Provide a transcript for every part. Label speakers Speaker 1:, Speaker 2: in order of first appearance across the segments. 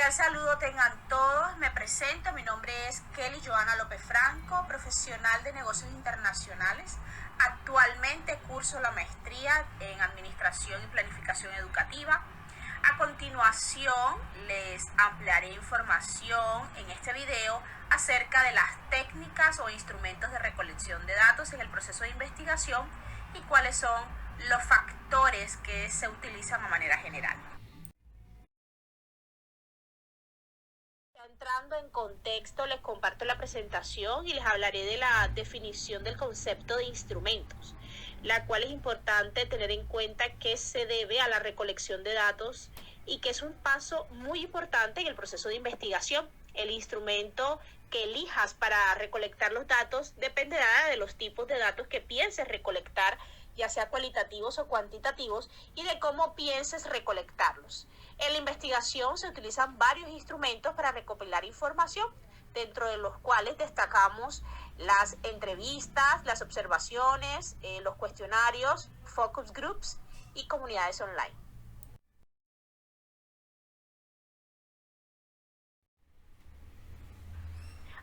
Speaker 1: Cordial saludo tengan todos, me presento, mi nombre es Kelly Joana López Franco, profesional de negocios internacionales. Actualmente curso la maestría en Administración y Planificación Educativa. A continuación les ampliaré información en este video acerca de las técnicas o instrumentos de recolección de datos en el proceso de investigación y cuáles son los factores que se utilizan de manera general. Entrando en contexto, les comparto la presentación y les hablaré de la definición del concepto de instrumentos, la cual es importante tener en cuenta que se debe a la recolección de datos y que es un paso muy importante en el proceso de investigación. El instrumento que elijas para recolectar los datos dependerá de los tipos de datos que pienses recolectar, ya sea cualitativos o cuantitativos, y de cómo pienses recolectarlos. En la investigación se utilizan varios instrumentos para recopilar información, dentro de los cuales destacamos las entrevistas, las observaciones, los cuestionarios, focus groups y comunidades online.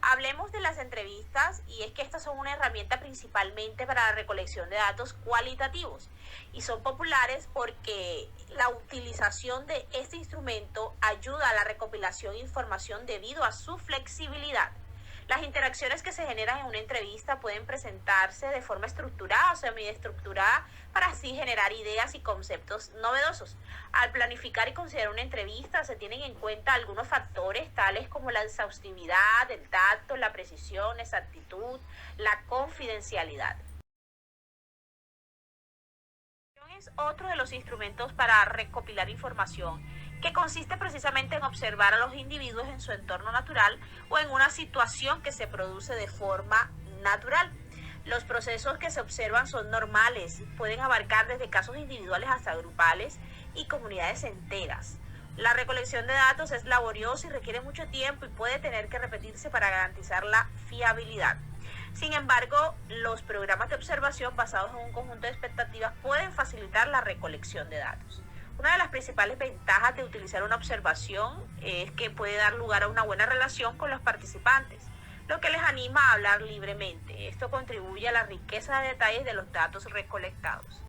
Speaker 1: Hablemos de las entrevistas, y es que estas son una herramienta principalmente para la recolección de datos cualitativos y son populares porque la utilización de este instrumento ayuda a la recopilación de información debido a su flexibilidad. Las interacciones que se generan en una entrevista pueden presentarse de forma estructurada o semiestructurada para así generar ideas y conceptos novedosos. Al planificar y considerar una entrevista se tienen en cuenta algunos factores tales como la exhaustividad, el tacto, la precisión, exactitud, la confidencialidad. Es otro de los instrumentos para recopilar información, que consiste precisamente en observar a los individuos en su entorno natural o en una situación que se produce de forma natural. Los procesos que se observan son normales, pueden abarcar desde casos individuales hasta grupales y comunidades enteras. La recolección de datos es laboriosa y requiere mucho tiempo y puede tener que repetirse para garantizar la fiabilidad. Sin embargo, los programas de observación basados en un conjunto de expectativas pueden facilitar la recolección de datos. Una de las principales ventajas de utilizar una observación es que puede dar lugar a una buena relación con los participantes, lo que les anima a hablar libremente. Esto contribuye a la riqueza de detalles de los datos recolectados.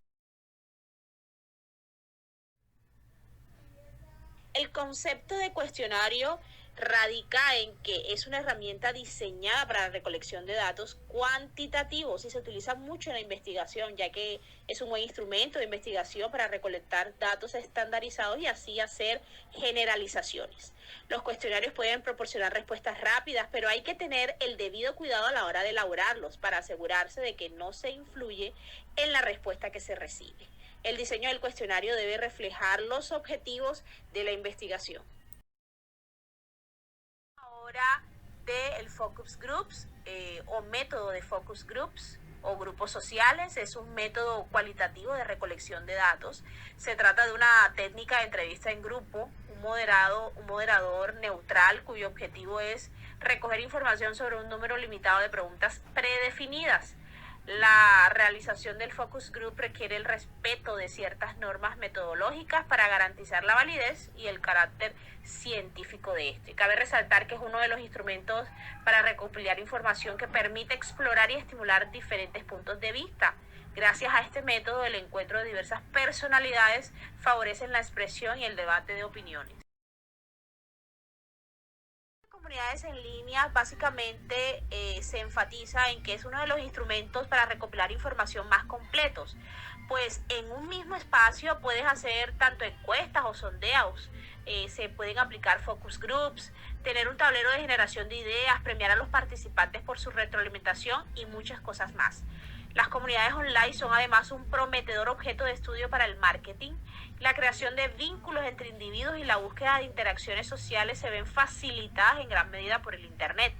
Speaker 1: El concepto de cuestionario radica en que es una herramienta diseñada para la recolección de datos cuantitativos y se utiliza mucho en la investigación, ya que es un buen instrumento de investigación para recolectar datos estandarizados y así hacer generalizaciones. Los cuestionarios pueden proporcionar respuestas rápidas, pero hay que tener el debido cuidado a la hora de elaborarlos para asegurarse de que no se influye en la respuesta que se recibe. El diseño del cuestionario debe reflejar los objetivos de la investigación. Ahora del focus groups o método de focus groups o grupos sociales. Es un método cualitativo de recolección de datos. Se trata de una técnica de entrevista en grupo, un moderador neutral cuyo objetivo es recoger información sobre un número limitado de preguntas predefinidas. La realización del focus group requiere el respeto de ciertas normas metodológicas para garantizar la validez y el carácter científico de este. Cabe resaltar que es uno de los instrumentos para recopilar información que permite explorar y estimular diferentes puntos de vista. Gracias a este método, el encuentro de diversas personalidades favorecen la expresión y el debate de opiniones. Comunidades en línea básicamente se enfatiza en que es uno de los instrumentos para recopilar información más completos, pues en un mismo espacio puedes hacer tanto encuestas o sondeos, se pueden aplicar focus groups, tener un tablero de generación de ideas, premiar a los participantes por su retroalimentación y muchas cosas más. Las comunidades online son además un prometedor objeto de estudio para el marketing. La creación de vínculos entre individuos y la búsqueda de interacciones sociales se ven facilitadas en gran medida por el Internet.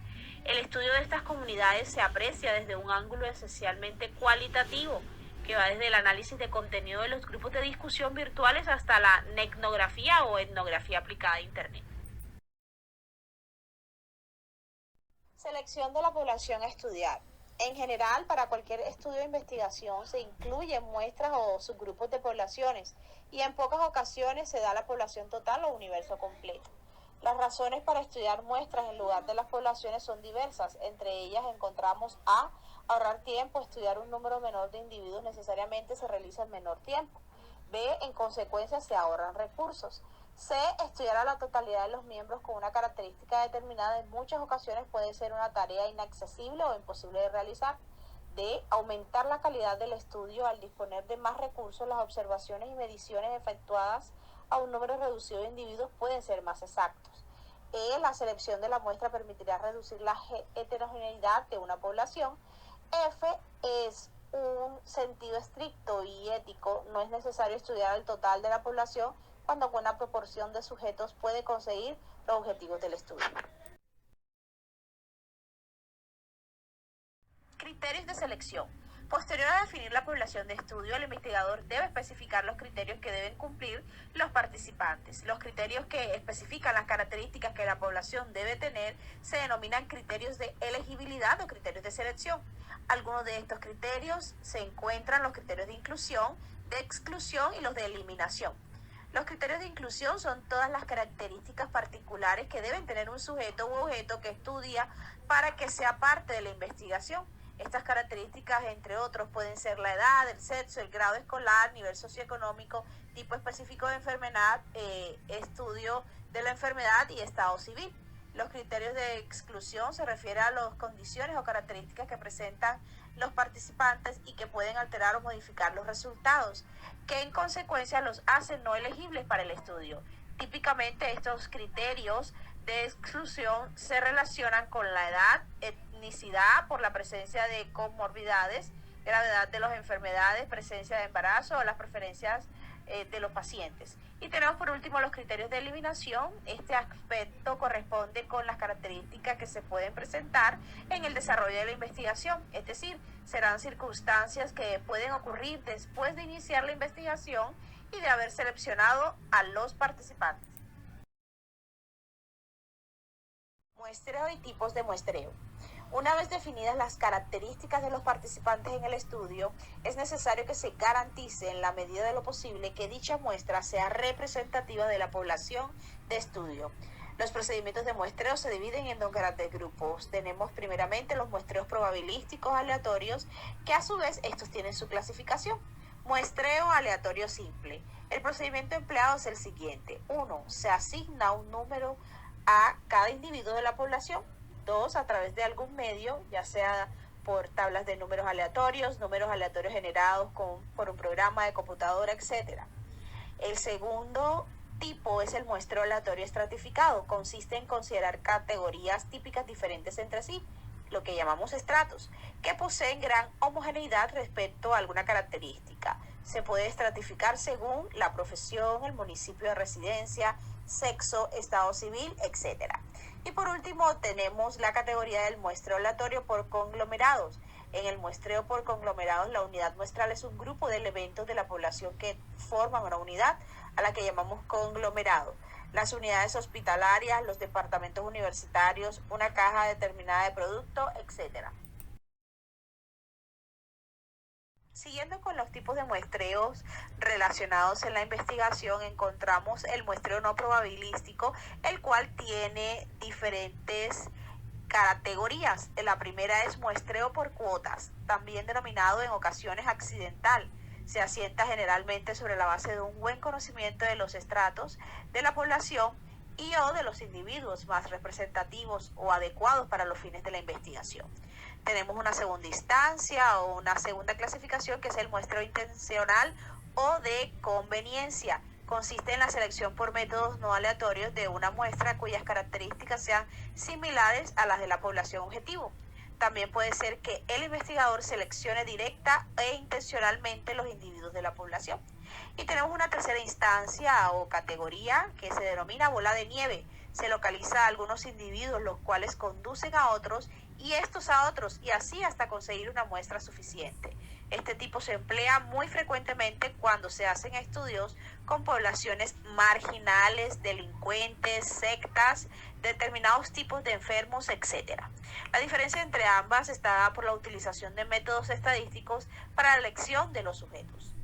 Speaker 1: El estudio de estas comunidades se aprecia desde un ángulo esencialmente cualitativo, que va desde el análisis de contenido de los grupos de discusión virtuales hasta la etnografía o etnografía aplicada a Internet. Selección de la población a estudiar. En general, para cualquier estudio de investigación se incluyen muestras o subgrupos de poblaciones y en pocas ocasiones se da la población total o universo completo. Las razones para estudiar muestras en lugar de las poblaciones son diversas. Entre ellas encontramos A, ahorrar tiempo. Estudiar un número menor de individuos necesariamente se realiza en menor tiempo. B, en consecuencia se ahorran recursos. C, estudiar a la totalidad de los miembros con una característica determinada en muchas ocasiones puede ser una tarea inaccesible o imposible de realizar. D, aumentar la calidad del estudio al disponer de más recursos. Las observaciones y mediciones efectuadas a un número reducido de individuos pueden ser más exactos. E, la selección de la muestra permitirá reducir la heterogeneidad de una población. F, es un sentido estricto y ético. No es necesario estudiar el total de la población cuando buena proporción de sujetos puede conseguir los objetivos del estudio. Criterios de selección. Posterior a definir la población de estudio, el investigador debe especificar los criterios que deben cumplir los participantes. Los criterios que especifican las características que la población debe tener se denominan criterios de elegibilidad o criterios de selección. Algunos de estos criterios se encuentran los criterios de inclusión, de exclusión y los de eliminación. Los criterios de inclusión son todas las características particulares que deben tener un sujeto u objeto que estudia para que sea parte de la investigación. Estas características, entre otros, pueden ser la edad, el sexo, el grado escolar, nivel socioeconómico, tipo específico de enfermedad, estudio de la enfermedad y estado civil. Los criterios de exclusión se refieren a las condiciones o características que presentan los participantes y que pueden alterar o modificar los resultados, que en consecuencia los hacen no elegibles para el estudio. Típicamente estos criterios de exclusión se relacionan con la edad, etnicidad, por la presencia de comorbidades, gravedad de las enfermedades, presencia de embarazo o las preferencias de los pacientes. Y tenemos por último los criterios de eliminación. Este aspecto corresponde con las características que se pueden presentar en el desarrollo de la investigación, es decir, serán circunstancias que pueden ocurrir después de iniciar la investigación y de haber seleccionado a los participantes. Muestreo y tipos de muestreo. Una vez definidas las características de los participantes en el estudio, es necesario que se garantice en la medida de lo posible que dicha muestra sea representativa de la población de estudio. Los procedimientos de muestreo se dividen en dos grandes grupos. Tenemos primeramente los muestreos probabilísticos aleatorios, que a su vez estos tienen su clasificación. Muestreo aleatorio simple. El procedimiento empleado es el siguiente. 1. Se asigna un número a cada individuo de la población. 2. A través de algún medio, ya sea por tablas de números aleatorios generados por un programa de computadora, etc. El segundo tipo es el muestreo aleatorio estratificado. Consiste en considerar categorías típicas diferentes entre sí, lo que llamamos estratos, que poseen gran homogeneidad respecto a alguna característica. Se puede estratificar según la profesión, el municipio de residencia, sexo, estado civil, etc. Y por último tenemos la categoría del muestreo aleatorio por conglomerados. En el muestreo por conglomerados, la unidad muestral es un grupo de elementos de la población que forman una unidad a la que llamamos conglomerado. Las unidades hospitalarias, los departamentos universitarios, una caja determinada de producto, etc. Siguiendo con los tipos de muestreos relacionados en la investigación, encontramos el muestreo no probabilístico, el cual tiene diferentes categorías. La primera es muestreo por cuotas, también denominado en ocasiones accidental. Se asienta generalmente sobre la base de un buen conocimiento de los estratos de la población y o de los individuos más representativos o adecuados para los fines de la investigación. Tenemos una segunda instancia o una segunda clasificación, que es el muestreo intencional o de conveniencia. Consiste en la selección por métodos no aleatorios de una muestra cuyas características sean similares a las de la población objetivo. También puede ser que el investigador seleccione directa e intencionalmente los individuos de la población. Y tenemos una tercera instancia o categoría que se denomina bola de nieve. Se localiza a algunos individuos los cuales conducen a otros y estos a otros, y así hasta conseguir una muestra suficiente. Este tipo se emplea muy frecuentemente cuando se hacen estudios con poblaciones marginales, delincuentes, sectas, determinados tipos de enfermos, etc. La diferencia entre ambas está dada por la utilización de métodos estadísticos para la elección de los sujetos.